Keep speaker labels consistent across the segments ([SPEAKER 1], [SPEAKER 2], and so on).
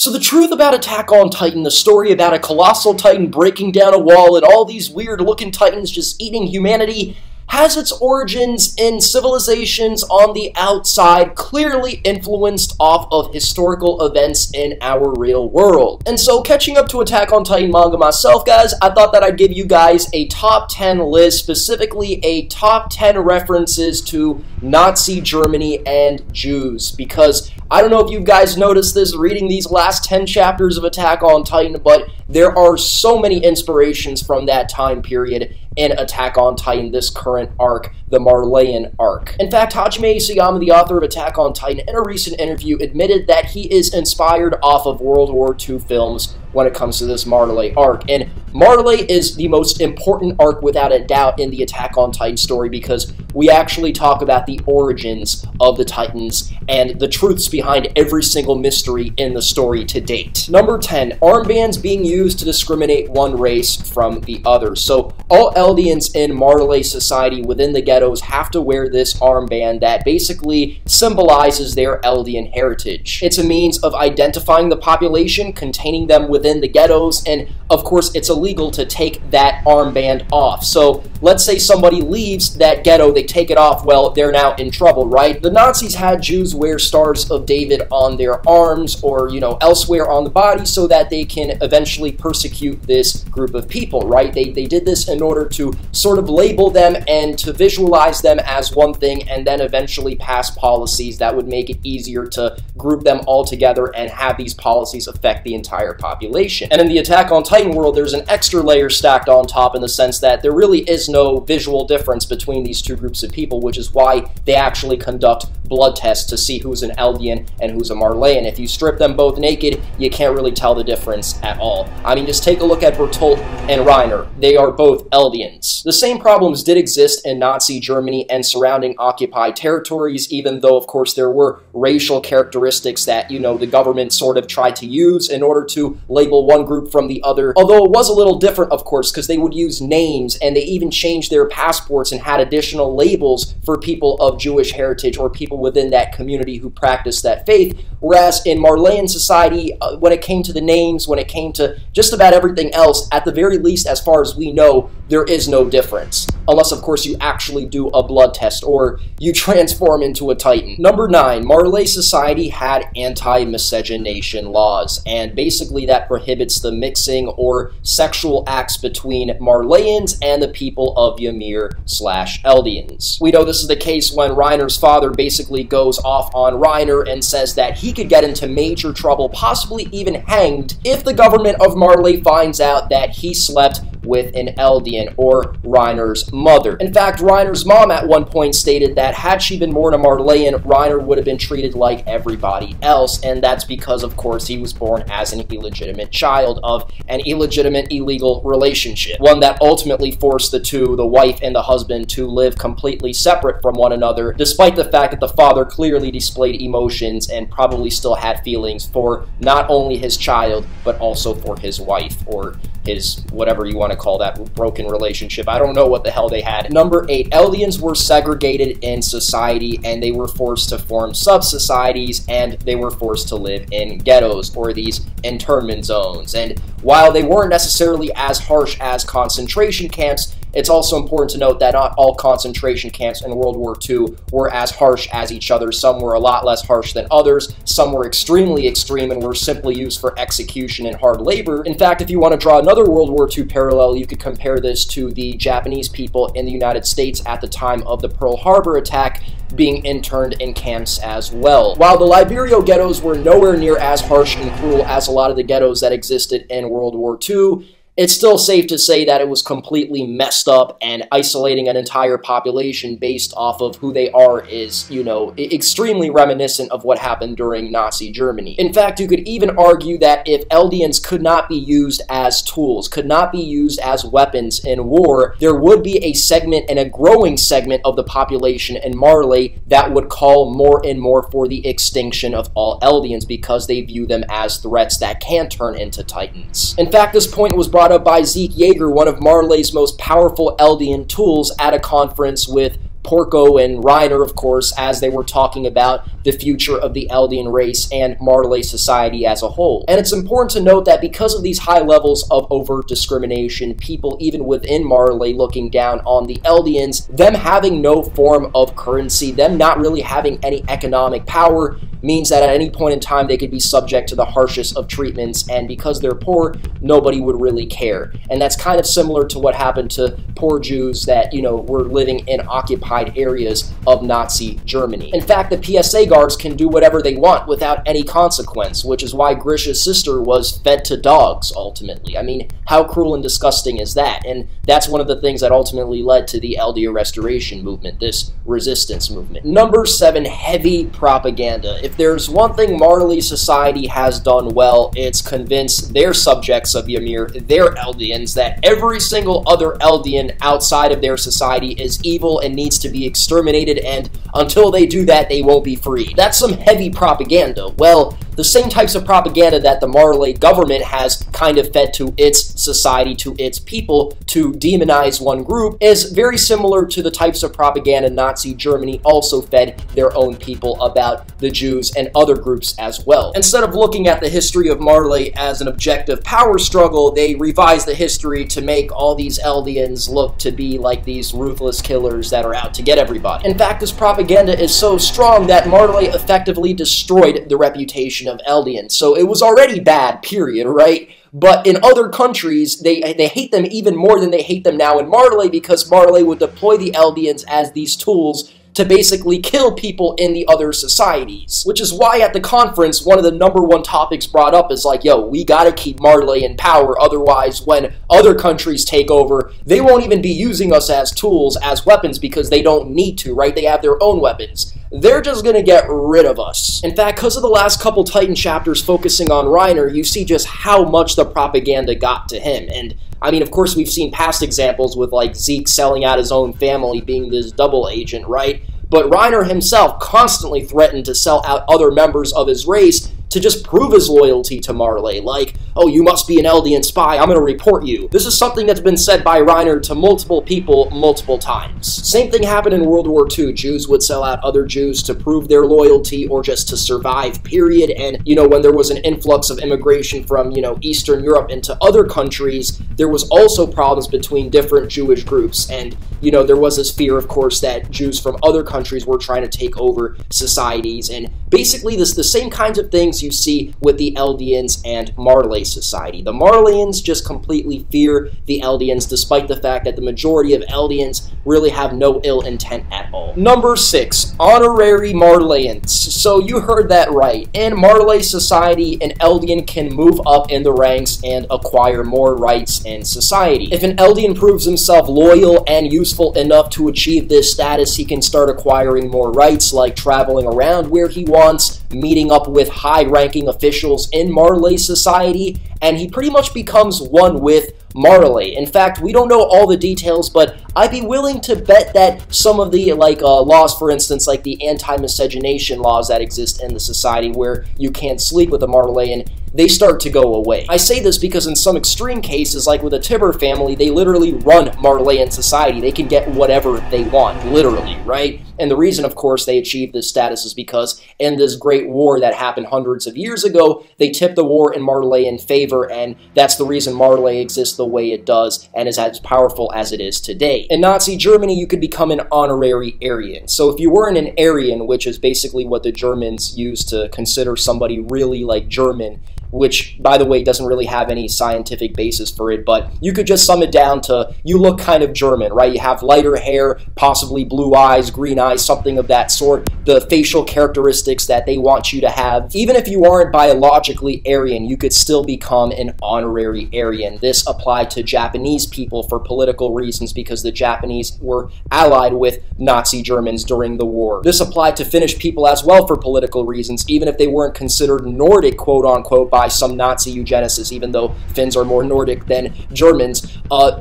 [SPEAKER 1] So the truth about Attack on Titan, the story about a colossal titan breaking down a wall and all these weird-looking titans just eating humanity, has its origins in civilizations on the outside, clearly influenced off of historical events in our real world. And so, catching up to Attack on Titan manga myself, guys, I thought that I'd give you guys a top 10 list, specifically a top 10 references to Nazi Germany and Jews, because I don't know if you guys noticed this reading these last 10 chapters of Attack on Titan, but there are so many inspirations from that time period in Attack on Titan, this current arc, the Marleyan arc. In fact, Hajime Isayama, the author of Attack on Titan, in a recent interview admitted that he is inspired off of World War II films when it comes to this Marley arc. And Marley is the most important arc without a doubt in the Attack on Titan story, because we actually talk about the origins of the Titans and the truths behind every single mystery in the story to date. Number 10, armbands being used to discriminate one race from the other. So all Eldians in Marley society within the ghettos have to wear this armband that basically symbolizes their Eldian heritage. It's a means of identifying the population, containing them within the ghettos, and of course it's illegal to take that armband off. So let's say somebody leaves that ghetto, they take it off, well, they're now in trouble, right? The Nazis had Jews wear Stars of David on their arms or, elsewhere on the body so that they can eventually persecute this group of people, right? They did this in order to sort of label them and to visualize them as one thing, and then eventually pass policies that would make it easier to group them all together and have these policies affect the entire population. And in the Attack on Titan world, there's an extra layer stacked on top in the sense that there really is no visual difference between these two groups of people, which is why they actually conduct blood tests to see who's an Eldian and who's a Marleyan. If you strip them both naked, you can't really tell the difference at all. I mean, just take a look at Bertolt and Reiner. They are both Eldians. The same problems did exist in Nazi Germany and surrounding occupied territories, even though, of course, there were racial characteristics that, the government sort of tried to use in order to label one group from the other. Although it was a little different, of course, because they would use names, and they even changed their passports and had additional labels for people of Jewish heritage or people within that community who practiced that faith. Whereas in Marleyan society, when it came to the names, when it came to just about everything else, at the very least, as far as we know, there is no difference. Unless, of course, you actually do a blood test or you transform into a Titan. Number 9, Marley society had anti-miscegenation laws, and basically that prohibits the mixing or sexual acts between Marleyans and the people of Ymir/Eldians. We know this is the case when Reiner's father basically goes off on Reiner and says that he could get into major trouble, possibly even hanged, if the government of Marley finds out that he slept with an Eldian, or Reiner's mother. In fact, Reiner's mom at one point stated that had she been born a Marleyan, Reiner would have been treated like everybody else, and that's because, of course, he was born as an illegitimate child of an illegitimate, illegal relationship, one that ultimately forced the wife and the husband, to live completely separate from one another, despite the fact that the father clearly displayed emotions and probably still had feelings for not only his child, but also for his wife, or his, whatever you want to call that, broken relationship. I don't know what the hell they had. Number 8, Eldians were segregated in society, and they were forced to form sub-societies, and they were forced to live in ghettos, or these internment zones. And while they weren't necessarily as harsh as concentration camps, it's also important to note that not all concentration camps in World War II were as harsh as each other. Some were a lot less harsh than others. Some were extremely extreme and were simply used for execution and hard labor. In fact, if you want to draw another World War II parallel, you could compare this to the Japanese people in the United States at the time of the Pearl Harbor attack, being interned in camps as well. While the Liberio ghettos were nowhere near as harsh and cruel as a lot of the ghettos that existed in World War II, it's still safe to say that it was completely messed up, and isolating an entire population based off of who they are is, extremely reminiscent of what happened during Nazi Germany. In fact, you could even argue that if Eldians could not be used as tools, could not be used as weapons in war, there would be a segment, and a growing segment, of the population in Marley that would call more and more for the extinction of all Eldians, because they view them as threats that can turn into Titans. In fact, this point was brought up by Zeke Yeager, one of Marley's most powerful Eldian tools, at a conference with Porco and Reiner, of course, as they were talking about the future of the Eldian race and Marley society as a whole. And it's important to note that because of these high levels of overt discrimination, people even within Marley looking down on the Eldians, them having no form of currency, them not really having any economic power, means that at any point in time they could be subject to the harshest of treatments, and because they're poor, nobody would really care. And that's kind of similar to what happened to poor Jews that, were living in occupied areas of Nazi Germany. In fact, the PSA guards can do whatever they want without any consequence, which is why Grisha's sister was fed to dogs, ultimately. I mean, how cruel and disgusting is that? And that's one of the things that ultimately led to the Eldia Restoration movement, this resistance movement. Number 7, heavy propaganda. If there's one thing Marley society has done well, it's convinced their subjects of Ymir, their Eldians, that every single other Eldian outside of their society is evil and needs to be exterminated, and until they do that, they won't be free. That's some heavy propaganda. Well, the same types of propaganda that the Marley government has kind of fed to its society, to its people, to demonize one group, is very similar to the types of propaganda Nazi Germany also fed their own people about the Jews and other groups as well. Instead of looking at the history of Marley as an objective power struggle, they revised the history to make all these Eldians look to be like these ruthless killers that are out to get everybody. In fact, this propaganda is so strong that Marley effectively destroyed the reputation of Eldians. So it was already bad, period, right? But in other countries, they hate them even more than they hate them now in Marley, because Marley would deploy the Eldians as these tools to basically kill people in the other societies. Which is why at the conference, one of the #1 topics brought up is like, yo, we gotta keep Marley in power, otherwise when other countries take over, they won't even be using us as tools, as weapons, because they don't need to, right? They have their own weapons. They're just gonna get rid of us. In fact, because of the last couple Titan chapters focusing on Reiner, you see just how much the propaganda got to him. And I mean, of course, we've seen past examples with, like, Zeke selling out his own family, being this double agent, right? But Reiner himself constantly threatened to sell out other members of his race to just prove his loyalty to Marley. Like, oh, you must be an Eldian spy, I'm gonna report you. This is something that's been said by Reiner to multiple people multiple times. Same thing happened in World War II. Jews would sell out other Jews to prove their loyalty or just to survive, period. And, when there was an influx of immigration from, Eastern Europe into other countries, there was also problems between different Jewish groups. And, there was this fear, of course, that Jews from other countries were trying to take over societies. And basically, the same kinds of things you see with the Eldians and Marley society. The Marleyans just completely fear the Eldians, despite the fact that the majority of Eldians really have no ill intent at all. Number 6, honorary Marleyans. So you heard that right. In Marley society, an Eldian can move up in the ranks and acquire more rights in society. If an Eldian proves himself loyal and useful enough to achieve this status, he can start acquiring more rights, like traveling around where he wants, meeting up with high-ranking officials in Marley society, and he pretty much becomes one with Marley. In fact, we don't know all the details, but I'd be willing to bet that some of the laws, for instance, like the anti-miscegenation laws that exist in the society where you can't sleep with a Marleyan, they start to go away. I say this because in some extreme cases, like with the Tibber family, they literally run Marleyan society. They can get whatever they want, literally, right? And the reason, of course, they achieved this status is because in this great war that happened hundreds of years ago, they tipped the war in Marleyan favor, and that's the reason Marley exists the way it does and is as powerful as it is today. In Nazi Germany, you could become an honorary Aryan. So if you weren't an Aryan, which is basically what the Germans use to consider somebody really like German, which, by the way, doesn't really have any scientific basis for it, but you could just sum it down to, you look kind of German, right? You have lighter hair, possibly blue eyes, green eyes, something of that sort, the facial characteristics that they want you to have. Even if you aren't biologically Aryan, you could still become an honorary Aryan. This applied to Japanese people for political reasons because the Japanese were allied with Nazi Germans during the war. This applied to Finnish people as well for political reasons, even if they weren't considered Nordic, quote-unquote, by by some Nazi eugenicists, even though Finns are more Nordic than Germans.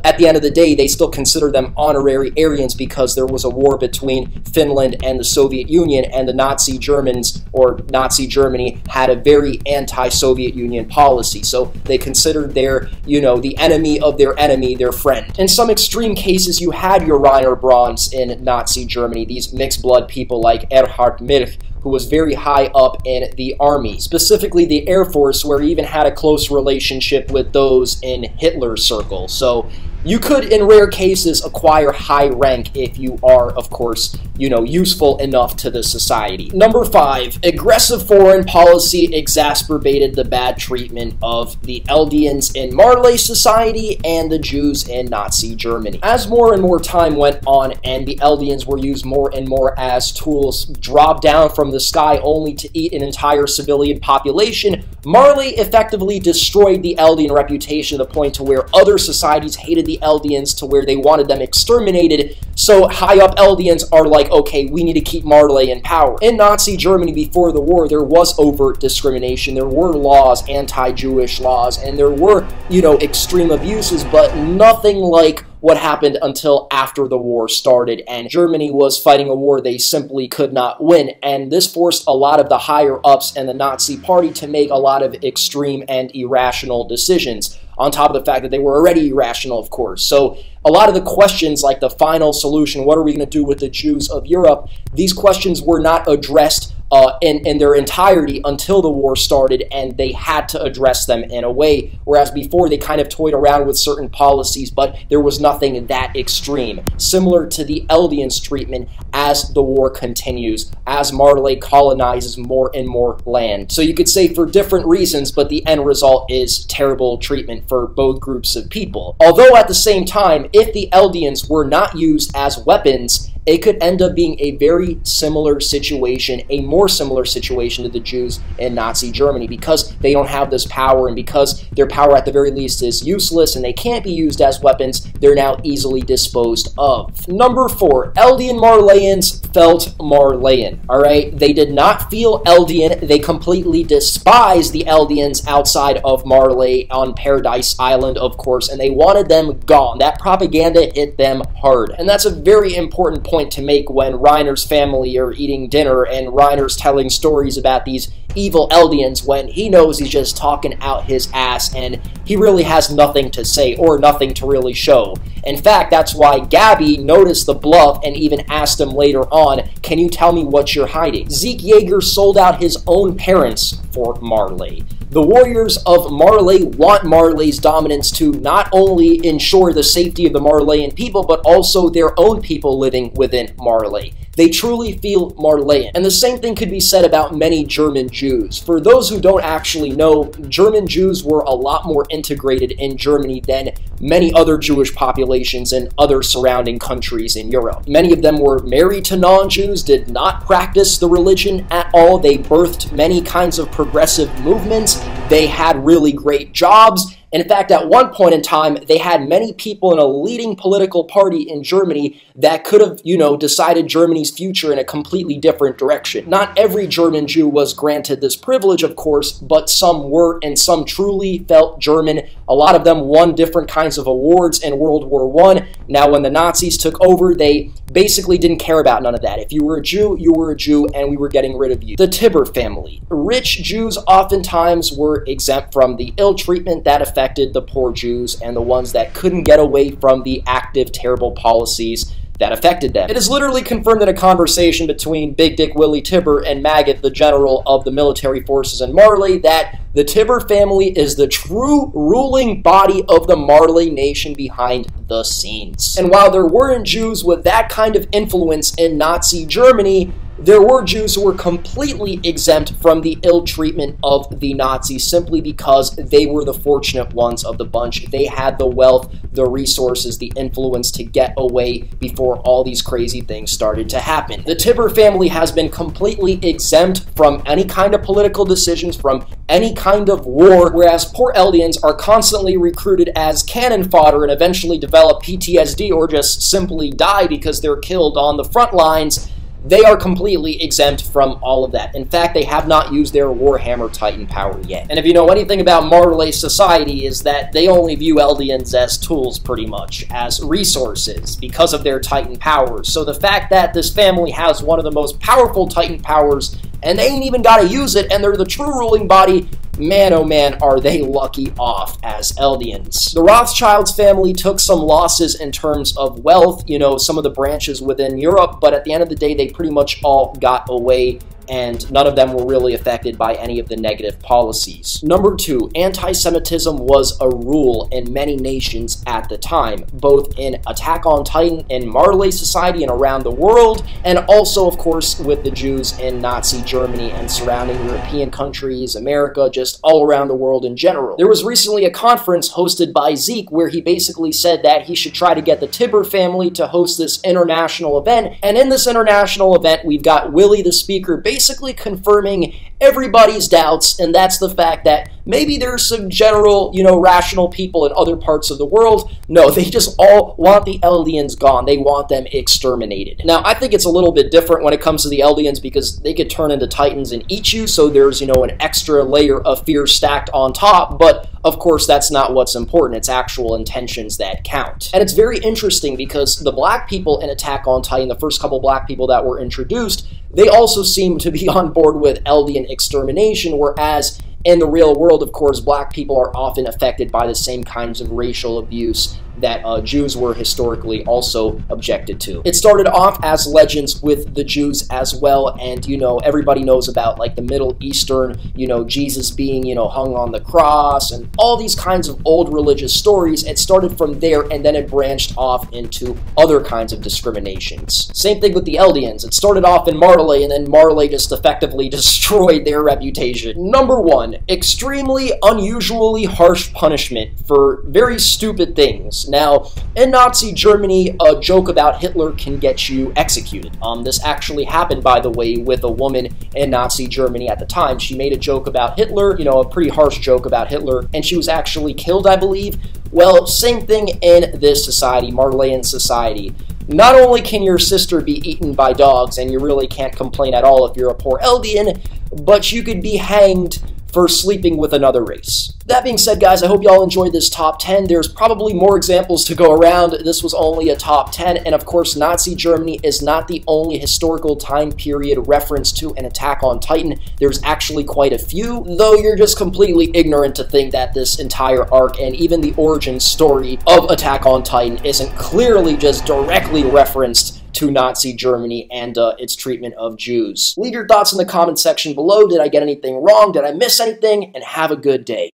[SPEAKER 1] At the end of the day, they still consider them honorary Aryans because there was a war between Finland and the Soviet Union, and the Nazi Germans, or Nazi Germany, had a very anti-Soviet Union policy. So they considered their, the enemy of their enemy their friend. In some extreme cases, you had your Rainer Brauns in Nazi Germany, these mixed blood people like Erhard Milch, who was very high up in the army, specifically the Air Force, where he even had a close relationship with those in Hitler's circle. So you could, in rare cases, acquire high rank if you are, of course, useful enough to the society. Number 5, aggressive foreign policy exacerbated the bad treatment of the Eldians in Marley society and the Jews in Nazi Germany. As more and more time went on and the Eldians were used more and more as tools dropped down from the sky only to eat an entire civilian population, Marley effectively destroyed the Eldian reputation to the point to where other societies hated the Eldians to where they wanted them exterminated. So high-up Eldians are like, okay, we need to keep Marley in power. In Nazi Germany before the war, there was overt discrimination. There were laws, anti-Jewish laws, and there were, extreme abuses, but nothing like what happened until after the war started, and Germany was fighting a war they simply could not win, and this forced a lot of the higher-ups and the Nazi Party to make a lot of extreme and irrational decisions, on top of the fact that they were already irrational, of course. So a lot of the questions, like the final solution, what are we going to do with the Jews of Europe, these questions were not addressed in their entirety until the war started, and they had to address them in a way, whereas before they kind of toyed around with certain policies, but there was nothing that extreme. Similar to the Eldians' treatment as the war continues, as Marley colonizes more and more land. So you could say for different reasons, but the end result is terrible treatment for both groups of people. Although at the same time, if the Eldians were not used as weapons, it could end up being a very similar situation, a more similar situation to the Jews in Nazi Germany, because they don't have this power, and because their power at the very least is useless and they can't be used as weapons, they're now easily disposed of. Number 4, Eldian Marleyans felt Marleyan, alright? They did not feel Eldian, they completely despised the Eldians outside of Marley on Paradise Island, of course, and they wanted them gone. That propaganda hit them hard, and that's a very important point to make when Reiner's family are eating dinner and Reiner's telling stories about these evil Eldians when he knows he's just talking out his ass and he really has nothing to say or nothing to really show. In fact, that's why Gabby noticed the bluff and even asked him later on, can you tell me what you're hiding? Zeke Yeager sold out his own parents for Marley. The warriors of Marley want Marley's dominance to not only ensure the safety of the Marleyan people, but also their own people living within Marley. They truly feel Marleyan. And the same thing could be said about many German Jews. For those who don't actually know, German Jews were a lot more integrated in Germany than many other Jewish populations in other surrounding countries in Europe. Many of them were married to non-Jews, did not practice the religion at all. They birthed many kinds of progressive movements. They had really great jobs. In fact, at one point in time, they had many people in a leading political party in Germany that could have, decided Germany's future in a completely different direction. Not every German Jew was granted this privilege, of course, but some were, and some truly felt German. A lot of them won different kinds of awards in World War I. Now, when the Nazis took over, they basically didn't care about none of that. If you were a Jew, you were a Jew, and we were getting rid of you. The Tibber family. Rich Jews oftentimes were exempt from the ill treatment that affected the poor Jews and the ones that couldn't get away from the active, terrible policies that affected them. It is literally confirmed in a conversation between Big Dick Willie Tibber and Maggot, the general of the military forces in Marley, that the Tibber family is the true ruling body of the Marley nation behind the scenes. And while there weren't Jews with that kind of influence in Nazi Germany, there were Jews who were completely exempt from the ill treatment of the Nazis simply because they were the fortunate ones of the bunch. They had the wealth, the resources, the influence to get away before all these crazy things started to happen. The Tibber family has been completely exempt from any kind of political decisions, from any kind of war, whereas poor Eldians are constantly recruited as cannon fodder and eventually develop PTSD or just simply die because they're killed on the front lines. They are completely exempt from all of that. In fact, they have not used their Warhammer Titan power yet. And if you know anything about Marley society, is that they only view Eldians as tools, pretty much, as resources, because of their Titan powers. So the fact that this family has one of the most powerful Titan powers, and they ain't even gotta use it, and they're the true ruling body, man, oh man, are they lucky off as Eldians. The Rothschilds family took some losses in terms of wealth, you know, some of the branches within Europe, but at the end of the day, they pretty much all got away, and none of them were really affected by any of the negative policies. Number 2, anti-Semitism was a rule in many nations at the time, both in Attack on Titan in Marley society and around the world, and also, of course, with the Jews in Nazi Germany and surrounding European countries, America, just all around the world in general. There was recently a conference hosted by Zeke where he basically said that he should try to get the Tibber family to host this international event, and in this international event, we've got Willie the speaker basically confirming everybody's doubts, and that's the fact that maybe there's some general, you know, rational people in other parts of the world. No, they just all want the Eldians gone. They want them exterminated. Now, I think it's a little bit different when it comes to the Eldians because they could turn into Titans and eat you, so there's, you know, an extra layer of fear stacked on top, but of course, that's not what's important. It's actual intentions that count. And it's very interesting because the black people in Attack on Titan, the first couple black people that were introduced, they also seem to be on board with Eldian extermination, whereas in the real world, of course, black people are often affected by the same kinds of racial abuse that Jews were historically also objected to. It started off as legends with the Jews as well, and, you know, everybody knows about, like, the Middle Eastern, you know, Jesus being, you know, hung on the cross, and all these kinds of old religious stories. It started from there, and then it branched off into other kinds of discriminations. Same thing with the Eldians. It started off in Marley, and then Marley just effectively destroyed their reputation. Number 1, extremely unusually harsh punishment for very stupid things. Now, in Nazi Germany, a joke about Hitler can get you executed. This actually happened, by the way, with a woman in Nazi Germany at the time. She made a joke about Hitler, you know, a pretty harsh joke about Hitler, and she was actually killed, I believe. Well, same thing in this society, Marleyan society. Not only can your sister be eaten by dogs, and you really can't complain at all if you're a poor Eldian, but you could be hanged for sleeping with another race. That being said, guys, I hope y'all enjoyed this top 10. There's probably more examples to go around. This was only a top 10, and of course, Nazi Germany is not the only historical time period referenced to an Attack on Titan. There's actually quite a few, though you're just completely ignorant to think that this entire arc and even the origin story of Attack on Titan isn't clearly just directly referenced to Nazi Germany and its treatment of Jews. Leave your thoughts in the comment section below. Did I get anything wrong? Did I miss anything? And have a good day.